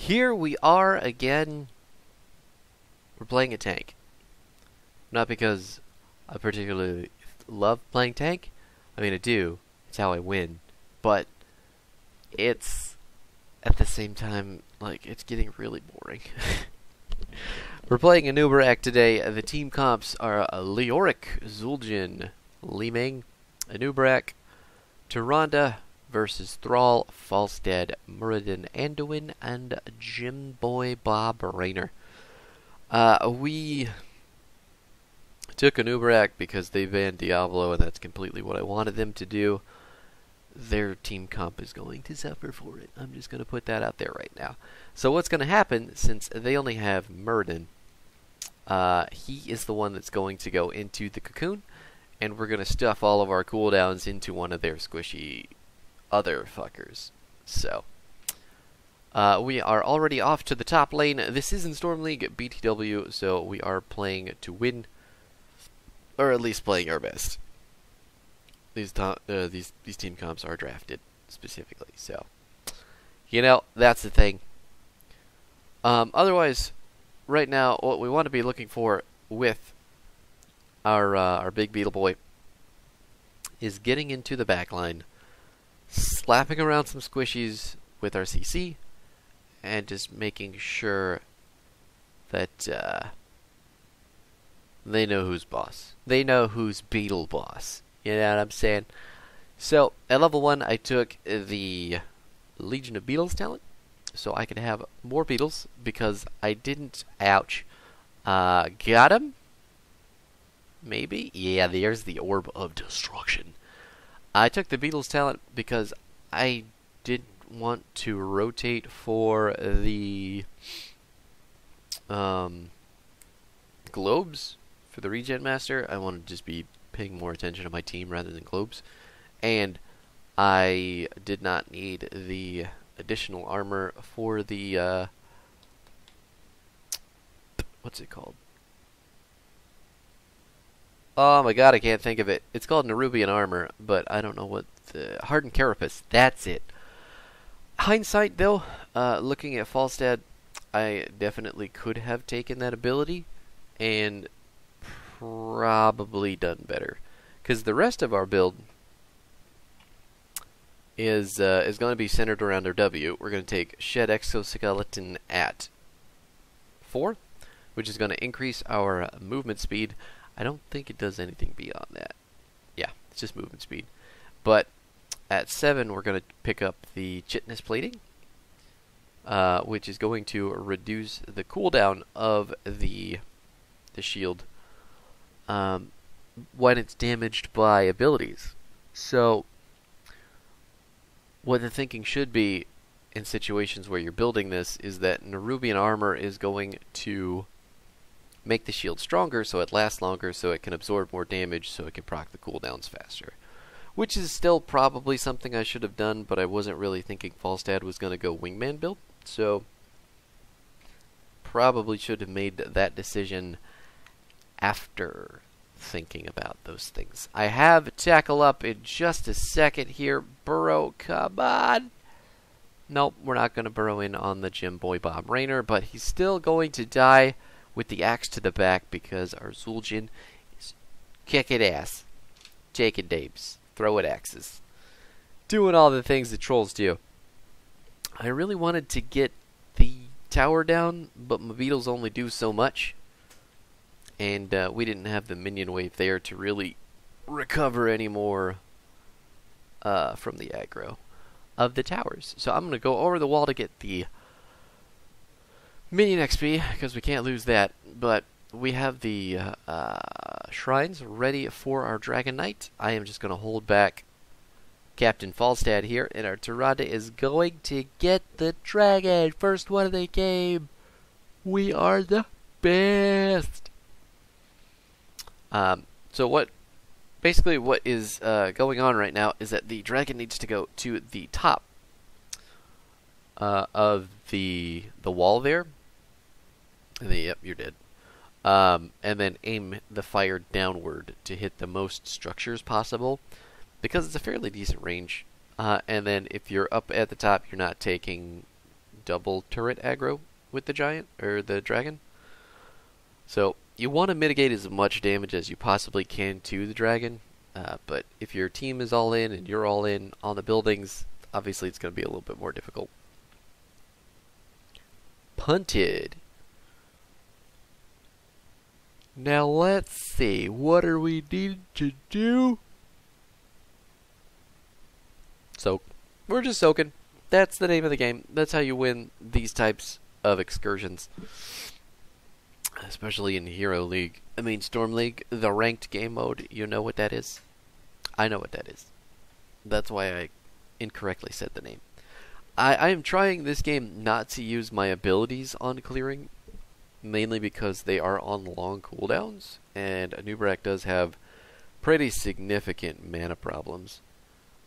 here we are again. We're playing a tank. Not because I particularly love playing tank. I mean, I do. It's how I win. But it's, at the same time, like, it's getting really boring. We're playing Anubarak today. The team comps are Leoric, Zul'jin, Li-Ming, Anubarak, Tyrande versus Thrall, Falstad, Muradin, Anduin, and Jimboy Bob Raynor. We took Anubarak because they banned Diablo, and that's completely what I wanted them to do. Their team comp is going to suffer for it. I'm just going to put that out there right now. So what's going to happen, since they only have Muradin, he is the one that's going to go into the cocoon, and we're going to stuff all of our cooldowns into one of their squishy other fuckers. So, we are already off to the top lane. This is in Storm League BTW, so we are playing to win, or at least playing our best. These team comps are drafted specifically, so you know that's the thing. Otherwise, right now, what we want to be looking for with our big beetle boy is getting into the back line, slapping around some squishies with our CC, and just making sure that they know who's boss. They know who's beetle boss. You know what I'm saying? So, at level 1, I took the Legion of Beetles talent, so I could have more beetles, because I didn't, ouch, got him? Maybe? Yeah, there's the Orb of Destruction. I took the Beetles talent because I didn't want to rotate for the globes for the Regen Master. I wanted to just be paying more attention to my team rather than globes. And I did not need the additional armor for the what's it called? Oh my god, I can't think of it. It's called Nerubian armor, but I don't know what the Hardened Carapace. That's it. Hindsight, though, looking at Falstad, I definitely could have taken that ability and probably done better, because the rest of our build is going to be centered around our W. We're going to take Shed Exoskeleton at 4, which is going to increase our movement speed. I don't think it does anything beyond that. Yeah, it's just movement speed. But at 7, we're going to pick up the Chitness Plating, which is going to reduce the cooldown of the shield when it's damaged by abilities. So, what the thinking should be in situations where you're building this is that Nerubian armor is going to make the shield stronger, so it lasts longer, so it can absorb more damage, so it can proc the cooldowns faster. Which is still probably something I should have done, but I wasn't really thinking Falstad was going to go wingman build, so probably should have made that decision after thinking about those things. I have tackle up in just a second here. Burrow, come on! Nope, we're not going to burrow in on the Jimboy Bob Raynor, but he's still going to die with the axe to the back because our Zul'jin is kicking ass, taking dabes, throwing axes, doing all the things that trolls do. I really wanted to get the tower down, but my beetles only do so much, and we didn't have the minion wave there to really recover any more from the aggro of the towers. So I'm going to go over the wall to get the minion XP, because we can't lose that, but we have the shrines ready for our Dragon Knight. I am just going to hold back Captain Falstad here, and our Tyrande is going to get the dragon. First one of the game. We are the best. So what is going on right now is that the dragon needs to go to the top of the wall there. Yep, you're dead. And then aim the fire downward to hit the most structures possible, because it's a fairly decent range. And then if you're up at the top, you're not taking double turret aggro with the giant, or the dragon. So you want to mitigate as much damage as you possibly can to the dragon, but if your team is all in and you're all in on the buildings, obviously it's going to be a little bit more difficult. Punted. Now let's see, what are we needing to do? Soak. We're just soaking. That's the name of the game. That's how you win these types of excursions. Especially in Hero League. I mean, Storm League, the ranked game mode, you know what that is? I know what that is. That's why I incorrectly said the name. I am trying this game not to use my abilities on clearing, mainly because they are on long cooldowns, and Anubarak does have pretty significant mana problems.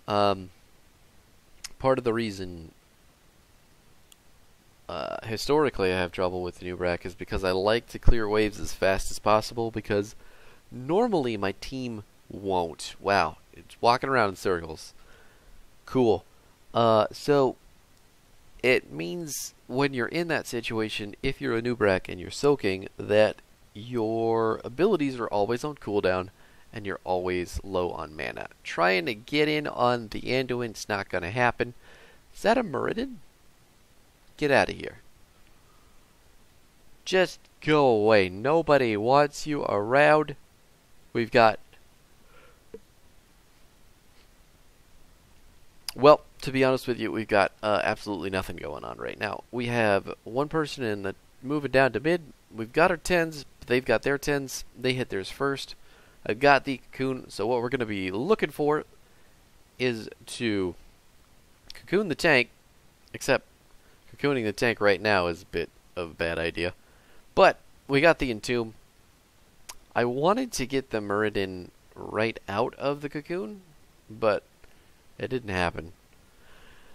Part of the reason historically I have trouble with Anubarak is because I like to clear waves as fast as possible, because normally my team won't. Wow, it's walking around in circles. Cool. So it means when you're in that situation, if you're Anubarak and you're soaking, that your abilities are always on cooldown and you're always low on mana. Trying to get in on the Anduin's not going to happen. Is that a Muradin? Get out of here. Just go away. Nobody wants you around. We've got... Well, to be honest with you, we've got absolutely nothing going on right now. We have one person in the moving down to mid. We've got our 10s. They've got their 10s. They hit theirs first. I've got the cocoon. So what we're going to be looking for is to cocoon the tank. Except cocooning the tank right now is a bit of a bad idea. But we got the entomb. I wanted to get the Muradin right out of the cocoon, but it didn't happen.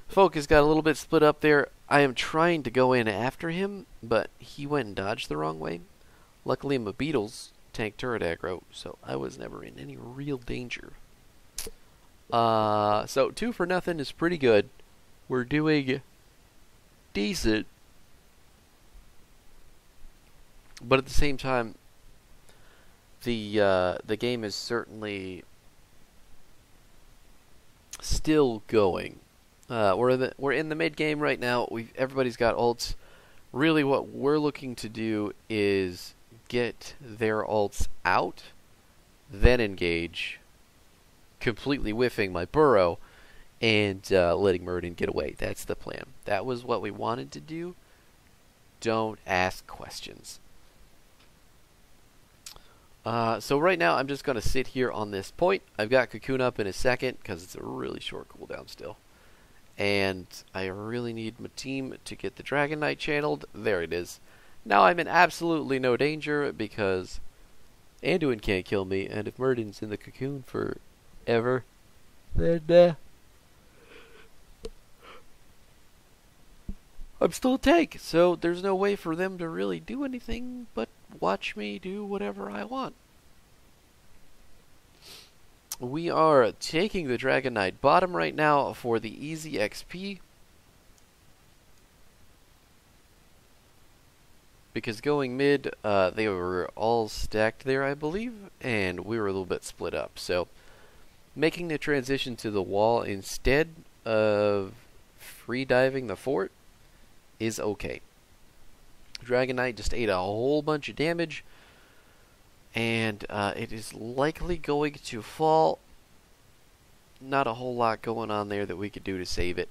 Focus got a little bit split up there. I am trying to go in after him, but he went and dodged the wrong way. Luckily, my beetles tank turret aggro, so I was never in any real danger. So 2-0 is pretty good. We're doing decent, but at the same time, the game is certainly still going. We're in the mid game right now. Everybody's got ults. Really, what we're looking to do is get their ults out, then engage, completely whiffing my burrow, and letting Muradin get away. That's the plan. That was what we wanted to do. Don't ask questions. So right now, I'm just going to sit here on this point. I've got Cocoon up in a second, because it's a really short cooldown still. And I really need my team to get the Dragon Knight channeled. There it is. Now I'm in absolutely no danger, because Anduin can't kill me, and if Muradin's in the cocoon forever, then I'm still a tank, so there's no way for them to really do anything but watch me do whatever I want. We are taking the Dragon Knight bottom right now for the easy XP, because going mid, they were all stacked there, I believe, and we were a little bit split up. So making the transition to the wall instead of free diving the fort is okay. Dragon Knight just ate a whole bunch of damage, and it is likely going to fall. Not a whole lot going on there that we could do to save it.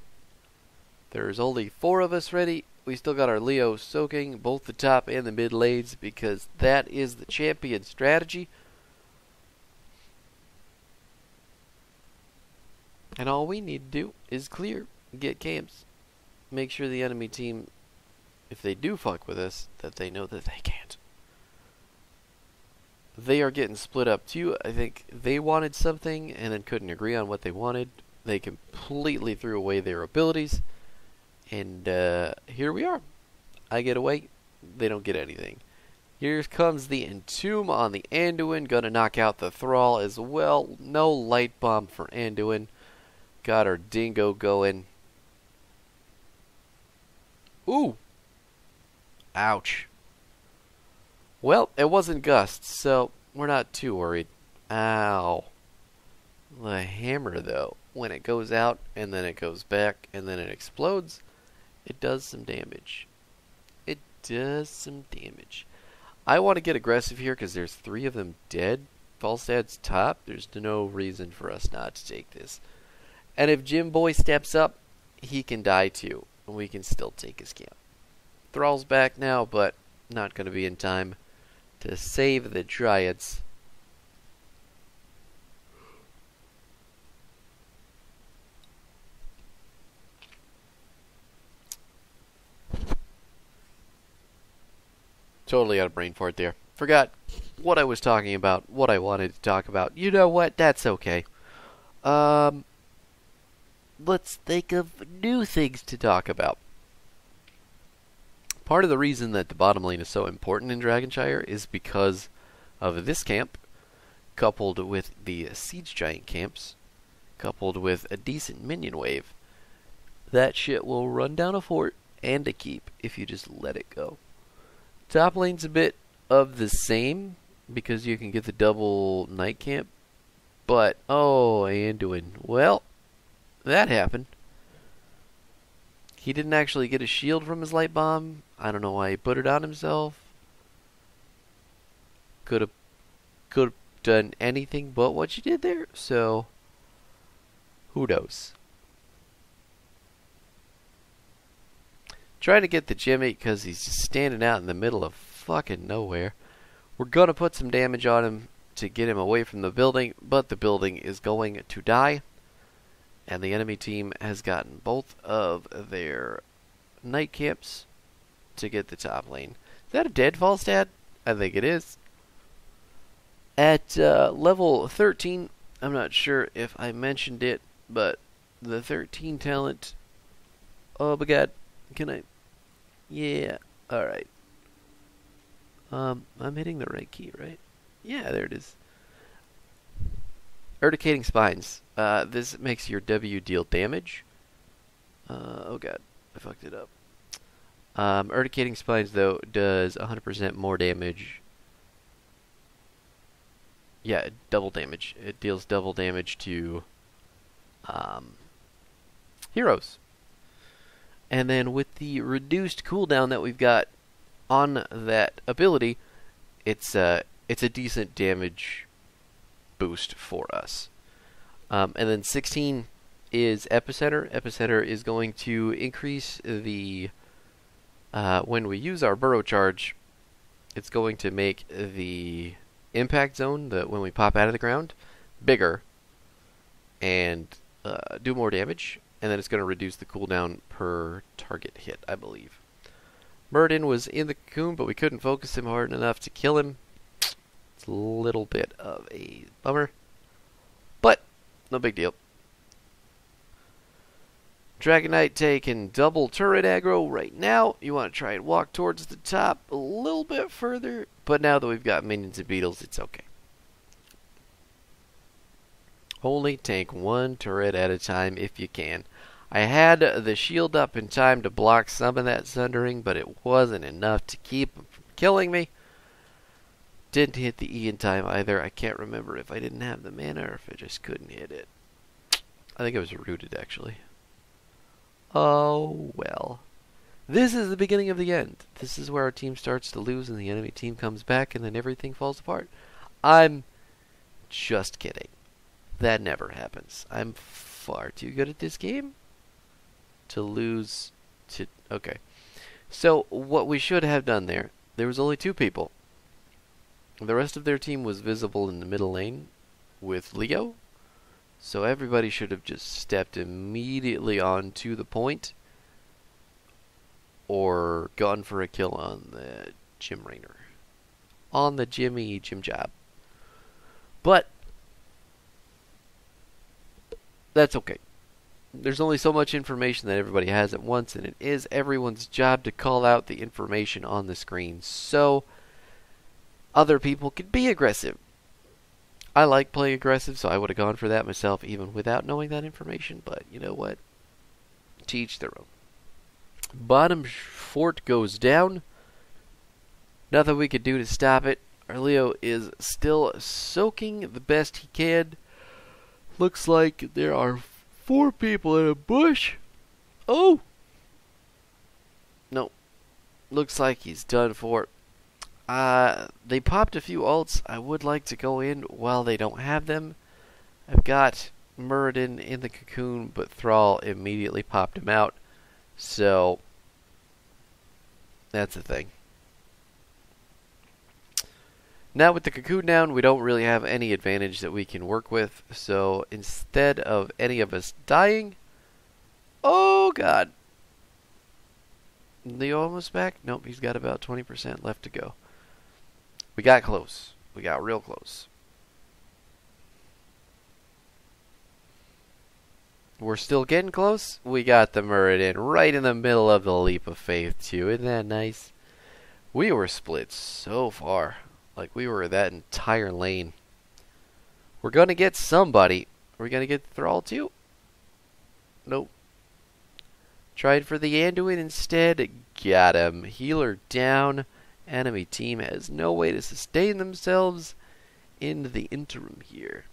There's only 4 of us ready. We still got our Leo soaking both the top and the mid lanes, because that is the champion strategy. And all we need to do is clear, get camps, make sure the enemy team, if they do fuck with us, that they know that they can't. They are getting split up too. I think they wanted something and then couldn't agree on what they wanted. They completely threw away their abilities. And here we are. I get away. They don't get anything. Here comes the Entomb on the Anduin. Gonna knock out the Thrall as well. No light bomb for Anduin. Got our Dingo going. Ooh! Ouch. Well, it wasn't gusts, so we're not too worried. Ow. The hammer, though, when it goes out, and then it goes back, and then it explodes, it does some damage. It does some damage. I want to get aggressive here because there's 3 of them dead. Falstad's top. There's no reason for us not to take this. And if Jim Boy steps up, he can die too. And we can still take his camp. Thrall's back now, but not going to be in time to save the Dryads. Totally out of brain fart there. Forgot what I was talking about, what I wanted to talk about. You know what? That's okay. Let's think of new things to talk about. Part of the reason that the bottom lane is so important in Dragonshire is because of this camp, coupled with the Siege Giant camps, coupled with a decent minion wave. That shit will run down a fort and a keep if you just let it go. Top lane's a bit of the same because you can get the double night camp, but oh, Anduin, well, that happened. He didn't actually get a shield from his light bomb. I don't know why he put it on himself. Could have done anything but what you did there. So who knows? Trying to get the Jimmy because he's just standing out in the middle of fucking nowhere. We're gonna put some damage on him to get him away from the building, but the building is going to die. And the enemy team has gotten both of their night camps to get the top lane. Is that a dead Falstad? I think it is. At level 13, I'm not sure if I mentioned it, but the 13 talent... Oh my god, can I... Yeah, alright. I'm hitting the right key, right? Yeah, there it is. Urticating Spines. This makes your W deal damage. Oh god, I fucked it up. Urticating Spines, though, does 100% more damage. Yeah, double damage. It deals double damage to heroes. And then with the reduced cooldown that we've got on that ability, it's a decent damage boost for us. And then 16 is Epicenter. Epicenter is going to increase the when we use our burrow charge, it's going to make the impact zone, when we pop out of the ground, bigger and do more damage. And then it's going to reduce the cooldown per target hit, I believe. Murden was in the cocoon, but we couldn't focus him hard enough to kill him. It's a little bit of a bummer, but no big deal. Dragon Knight taking double turret aggro right now. You want to try and walk towards the top a little bit further, but now that we've got minions and beetles, it's okay. Only tank one turret at a time if you can. I had the shield up in time to block some of that sundering, but it wasn't enough to keep him from killing me. Didn't hit the E in time either. I can't remember if I didn't have the mana or if I just couldn't hit it. I think it was rooted, actually. Oh, well. This is the beginning of the end. This is where our team starts to lose and the enemy team comes back and then everything falls apart. I'm just kidding. That never happens. I'm far too good at this game to lose to... Okay. So, what we should have done there was only 2 people. The rest of their team was visible in the middle lane with Leo. So everybody should have just stepped immediately onto the point or gone for a kill on the Jim Raynor. On the Jim Job. But that's okay. There's only so much information that everybody has at once, and it is everyone's job to call out the information on the screen so other people can be aggressive. I like playing aggressive, so I would have gone for that myself even without knowing that information, but you know what? To each their own. Bottom fort goes down. Nothing we could do to stop it. Our Leo is still soaking the best he can. Looks like there are 4 people in a bush. Oh! No. Looks like he's done for. They popped a few ults. I would like to go in while they don't have them. I've got Muradin in the cocoon, but Thrall immediately popped him out. So, that's the thing. Now with the cocoon down, we don't really have any advantage that we can work with. So, instead of any of us dying... Oh, God. Leo almost back? Nope, he's got about 20% left to go. We got close. We got real close. We're still getting close. We got the Muradin right in the middle of the leap of faith, too. Isn't that nice? We were split so far. Like, we were that entire lane. We're going to get somebody. Are we going to get Thrall, too? Nope. Tried for the Anduin instead. Got him. Healer down. Enemy team has no way to sustain themselves in the interim here.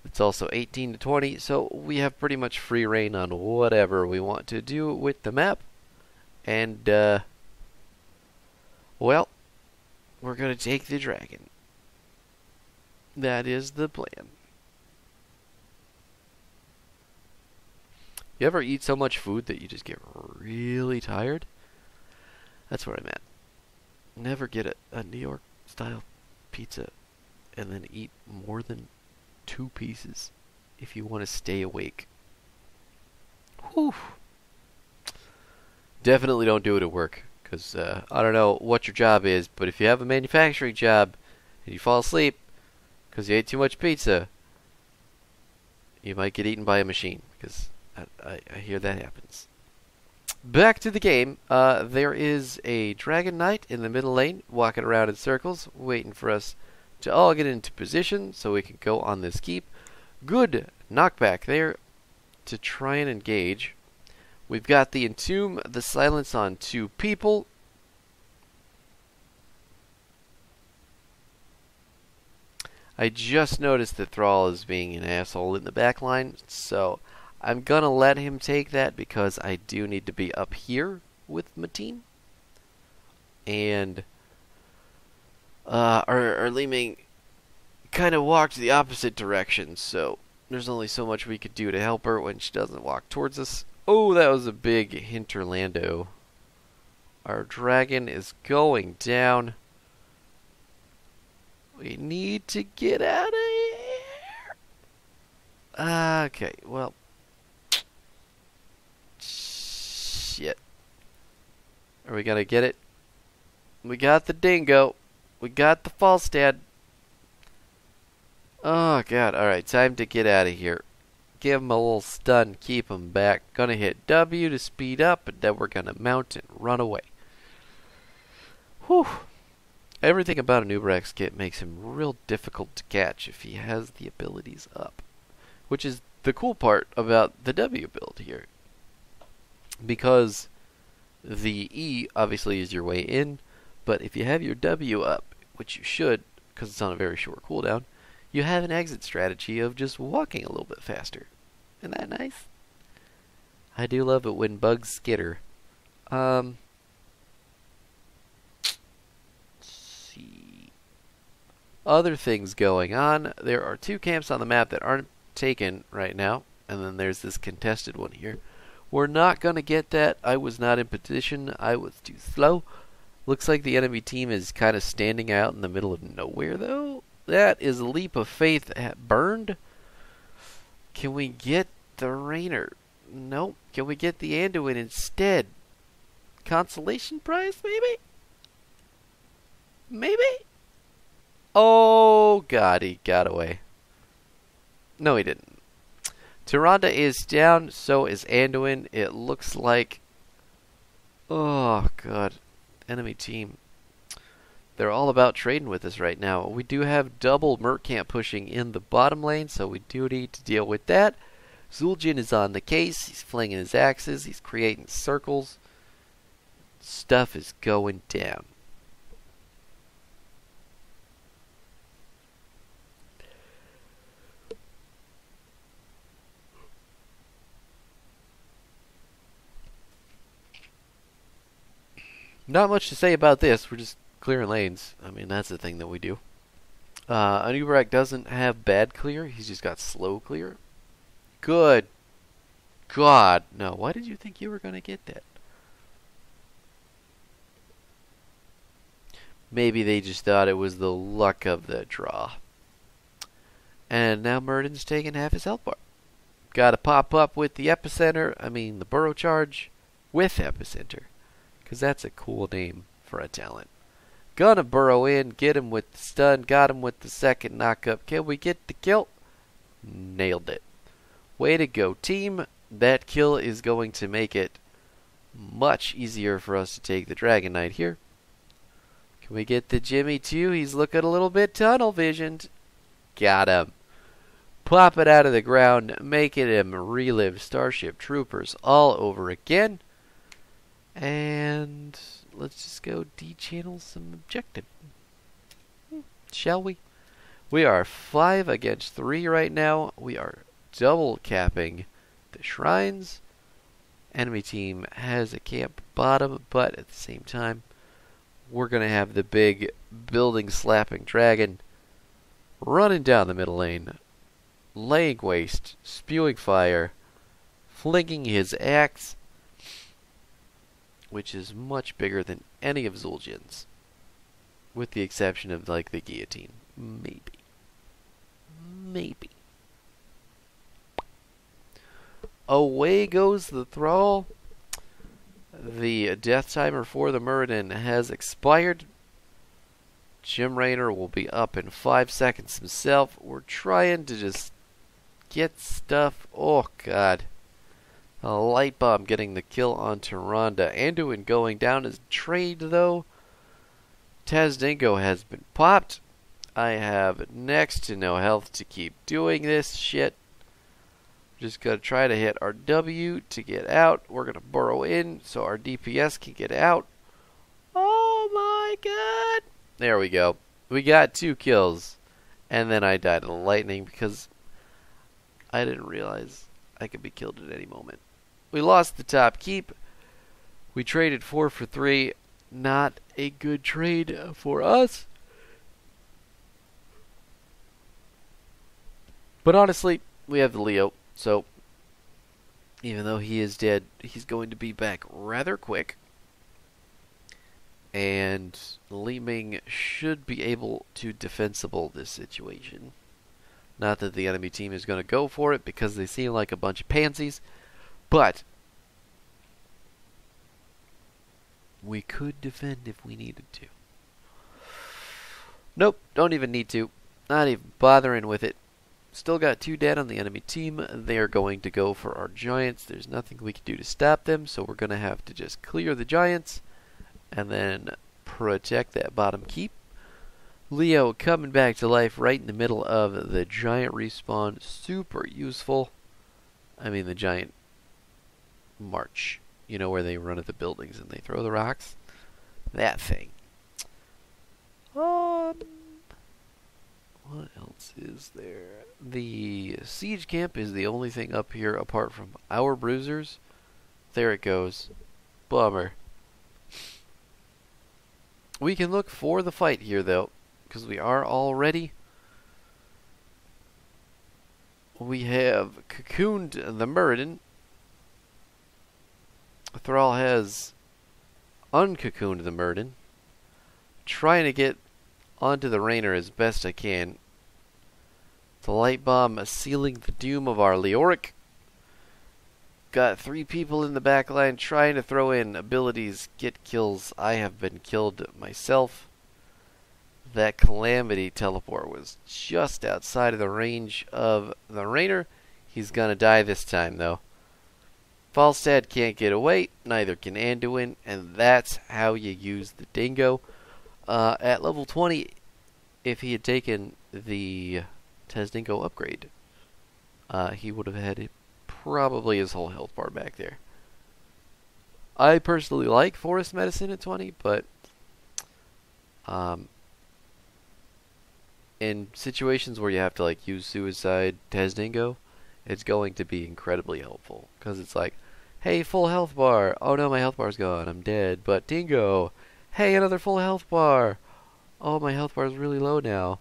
It's also 18 to 20, so we have pretty much free reign on whatever we want to do with the map. And, well, we're going to take the dragon. That is the plan. You ever eat so much food that you just get really tired? That's what I'm at. Never get a New York style pizza and then eat more than 2 pieces if you want to stay awake. Whew. Definitely don't do it at work, because I don't know what your job is, but if you have a manufacturing job and you fall asleep because you ate too much pizza, you might get eaten by a machine, because I hear that happens. Back to the game. There is a Dragon Knight in the middle lane walking around in circles, waiting for us to all get into position so we can go on this keep. Good knockback there to try and engage. We've got the Entomb, the Silence on 2 people. I just noticed that Thrall is being an asshole in the back line, so I'm going to let him take that because I do need to be up here with my team. And our Li Ming kind of walked the opposite direction, so there's only so much we could do to help her when she doesn't walk towards us. Oh, that was a big hinterlando. Our dragon is going down. We need to get out of here. Okay, well. Shit. Are we gonna get it? We got the dingo. We got the Falstad. Oh, God. Alright, time to get out of here. Give him a little stun. Keep him back. Gonna hit W to speed up, and then we're gonna mount and run away. Whew. Everything about Anubarak's kit makes him real difficult to catch if he has the abilities up. Which is the cool part about the W build here. Because the E obviously is your way in, but if you have your W up, which you should, because it's on a very short cooldown, you have an exit strategy of just walking a little bit faster. Isn't that nice? I do love it when bugs skitter. Let's see. Other things going on. There are 2 camps on the map that aren't taken right now, and then there's this contested one here. We're not going to get that. I was not in position. I was too slow. Looks like the enemy team is kind of standing out in the middle of nowhere, though. That is a leap of faith burned. Can we get the Rainer? Nope. Can we get the Anduin instead? Consolation prize, maybe? Maybe? Oh, God, he got away. No, he didn't. Tyrande is down, so is Anduin. It looks like... Oh, God. Enemy team. They're all about trading with us right now. We do have double Merc Camp pushing in the bottom lane, so we do need to deal with that. Zul'jin is on the case. He's flinging his axes. He's creating circles. Stuff is going down. Not much to say about this. We're just clearing lanes. I mean, that's the thing that we do. Anubarak doesn't have bad clear. He's just got slow clear. Good God. No, why did you think you were going to get that? Maybe they just thought it was the luck of the draw. And now Murden's taking half his health bar. Gotta pop up with the epicenter. I mean, the burrow charge with epicenter. Because that's a cool name for a talent. Gonna burrow in, get him with the stun, got him with the second knockup. Can we get the kill? Nailed it. Way to go, team. That kill is going to make it much easier for us to take the Dragon Knight here. Can we get the Jimmy too? He's looking a little bit tunnel visioned. Got him. Plop it out of the ground, making him relive Starship Troopers all over again. And let's just go D-channel some objective. Shall we? We are 5 against 3 right now. We are double capping the shrines. Enemy team has a camp bottom, but at the same time, we're going to have the big building slapping dragon running down the middle lane, laying waste, spewing fire, flinging his axe, which is much bigger than any of Zul'jin's, with the exception of, like, the guillotine. Maybe. Away goes the thrall. The death timer for the Muradin has expired. Jim Raynor will be up in 5 seconds himself. We're trying to just get stuff. Oh, God. A light bomb getting the kill onto Rhonda. Anduin going down as trade, though. Tazdingo has been popped. I have next to no health to keep doing this shit. Just gotta try to hit our W to get out. We're gonna burrow in so our DPS can get out. Oh my God! There we go. We got 2 kills. And then I died of the lightning because I didn't realize I could be killed at any moment. We lost the top keep. We traded 4 for 3. Not a good trade for us. But honestly, we have the Leo. So, even though he is dead, he's going to be back rather quick. And Li Ming should be able to defensible this situation. Not that the enemy team is going to go for it because they seem like a bunch of pansies. But we could defend if we needed to. Nope, don't even need to. Not even bothering with it. Still got 2 dead on the enemy team. They are going to go for our giants. There's nothing we can do to stop them, so we're going to have to just clear the giants and then protect that bottom keep. Leo coming back to life right in the middle of the giant respawn. Super useful. I mean the giant march. You know where they run at the buildings and they throw the rocks? That thing. What else is there? The siege camp is the only thing up here apart from our bruisers. There it goes. Bummer. We can look for the fight here, though, because we are all ready. We have cocooned the Muradin. Thrall has uncocooned the Muradin. Trying to get onto the Raynor as best I can. The light bomb sealing the doom of our Leoric. Got 3 people in the back line trying to throw in abilities, get kills. I have been killed myself. That Calamity teleport was just outside of the range of the Raynor. He's gonna die this time, though. Falstad can't get away, neither can Anduin, and that's how you use the Dingo. At level 20, if he had taken the Tazdingo upgrade, he would have had probably his whole health bar back there. I personally like Forest Medicine at 20, but in situations where you have to like use Suicide Testingo, it's going to be incredibly helpful because it's like, hey, full health bar. Oh no, my health bar's gone. I'm dead. But Dingo, hey, another full health bar. Oh, my health bar is really low now.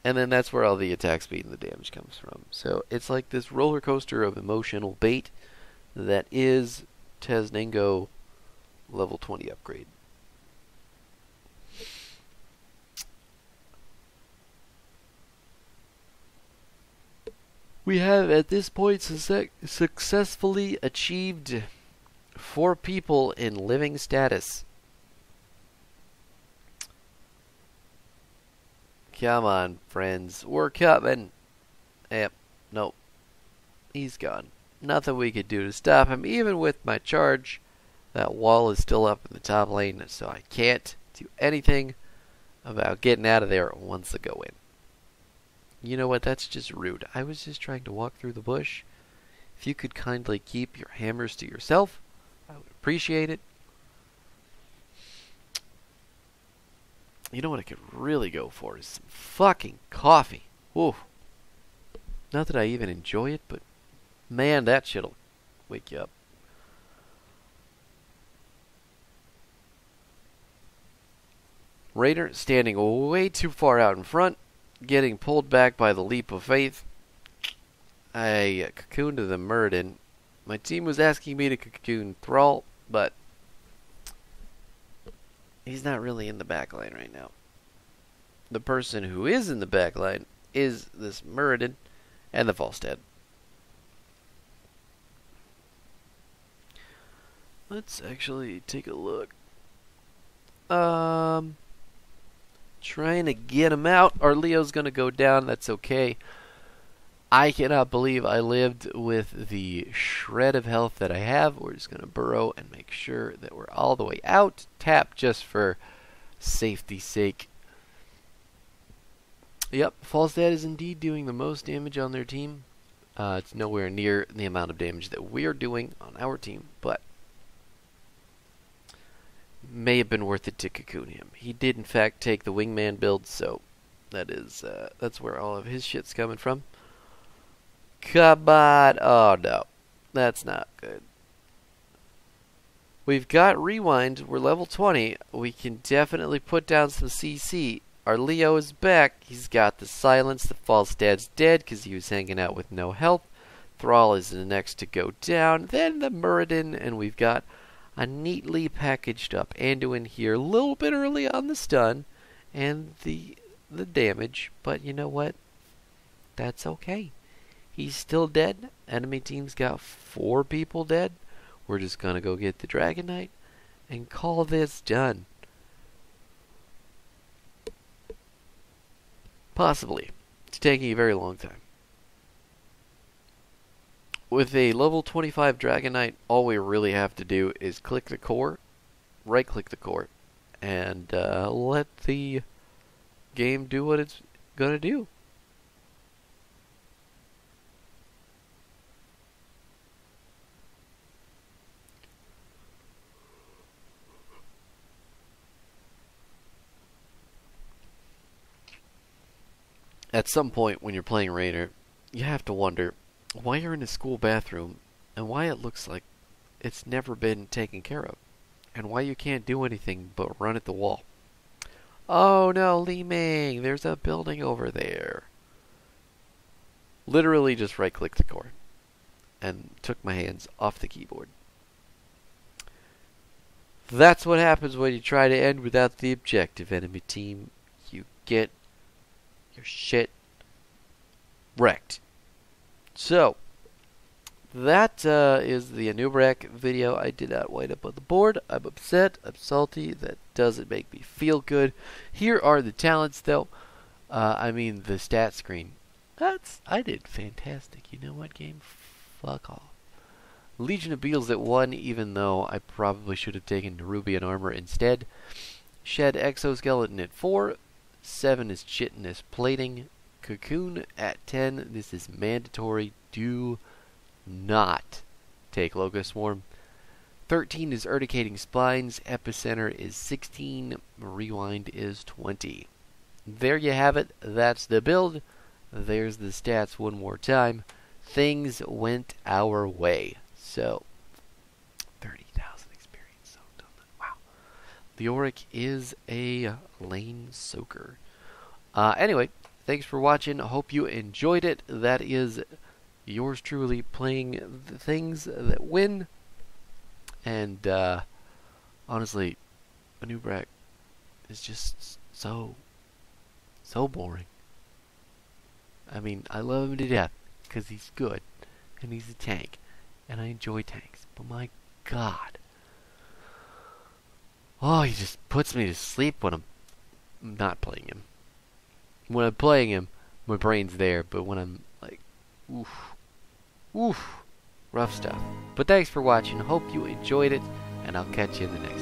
And then that's where all the attack speed and the damage comes from. So it's like this roller coaster of emotional bait that is Tesningo level 20 upgrade. We have at this point successfully achieved 4 people in living status. Come on, friends. We're coming. Yep. Nope. He's gone. Nothing we could do to stop him. Even with my charge, that wall is still up in the top lane, so I can't do anything about getting out of there once I go in. You know what? That's just rude. I was just trying to walk through the bush. If you could kindly keep your hammers to yourself, I would appreciate it. You know what I could really go for is some fucking coffee. Whoa. Not that I even enjoy it, but man, that shit'll wake you up. Raider standing way too far out in front, getting pulled back by the leap of faith. I cocooned the Muradin. My team was asking me to cocoon Thrall, but he's not really in the backline right now. The person who is in the backline is this Muradin and the Falstad. Let's actually take a look. Trying to get him out. Our Leo's gonna go down. That's okay. I cannot believe I lived with the shred of health that I have. We're just gonna burrow and make sure that we're all the way out. Tap just for safety's sake. Yep, Falstad is indeed doing the most damage on their team. It's nowhere near the amount of damage that we're doing on our team, but may have been worth it to cocoon him. He did in fact take the wingman build, so that's where all of his shit's coming from. Come on. Oh no, that's not good. We've got rewind. We're level 20. We can definitely put down some CC. Our Leo is back. He's got the silence. The Falstad's dead because he was hanging out with no health. Thrall is the next to go down. Then the Muradin, and we've got a neatly packaged up Anduin here, a little bit early on the stun and the damage, but you know what? That's okay. He's still dead. Enemy team's got 4 people dead. We're just gonna go get the Dragon Knight and call this done. Possibly. It's taking a very long time. With a level 25 Dragon Knight, all we really have to do is click the core, right-click the core, and let the game do what it's gonna do. At some point when you're playing Raider, you have to wonder why you're in a school bathroom and why it looks like it's never been taken care of, and why you can't do anything but run at the wall. Oh no, Li Ming, there's a building over there. Literally just right-clicked the core and took my hands off the keyboard. That's what happens when you try to end without the objective, enemy team. You get your shit wrecked. So, that is the Anubarak video. I did not wind up on the board. I'm upset. I'm salty. That doesn't make me feel good. Here are the talents, though. I mean, the stat screen. I did fantastic. You know what, game? Fuck off. Legion of Beetles at 1, even though I probably should have taken Nerubian Armor instead. Shed Exoskeleton at 4. 7 is Chitinous Plating. Cocoon at 10. This is mandatory. Do not take Locust Swarm. 13 is Urticating Spines, Epicenter is 16, Rewind is 20. There you have it. That's the build. There's the stats one more time. Things went our way. So, 30,000 experience. So, wow. The Auric is a lane soaker. Anyway, thanks for watching. Hope you enjoyed it. That is yours truly playing the things that win. And honestly, Anubarak is just so boring. I mean, I love him to death because he's good and he's a tank, and I enjoy tanks. But my God, oh, he just puts me to sleep when I'm not playing him. When I'm playing him, my brain's there, but when I'm like, oof, rough stuff. But thanks for watching. Hope you enjoyed it, and I'll catch you in the next one.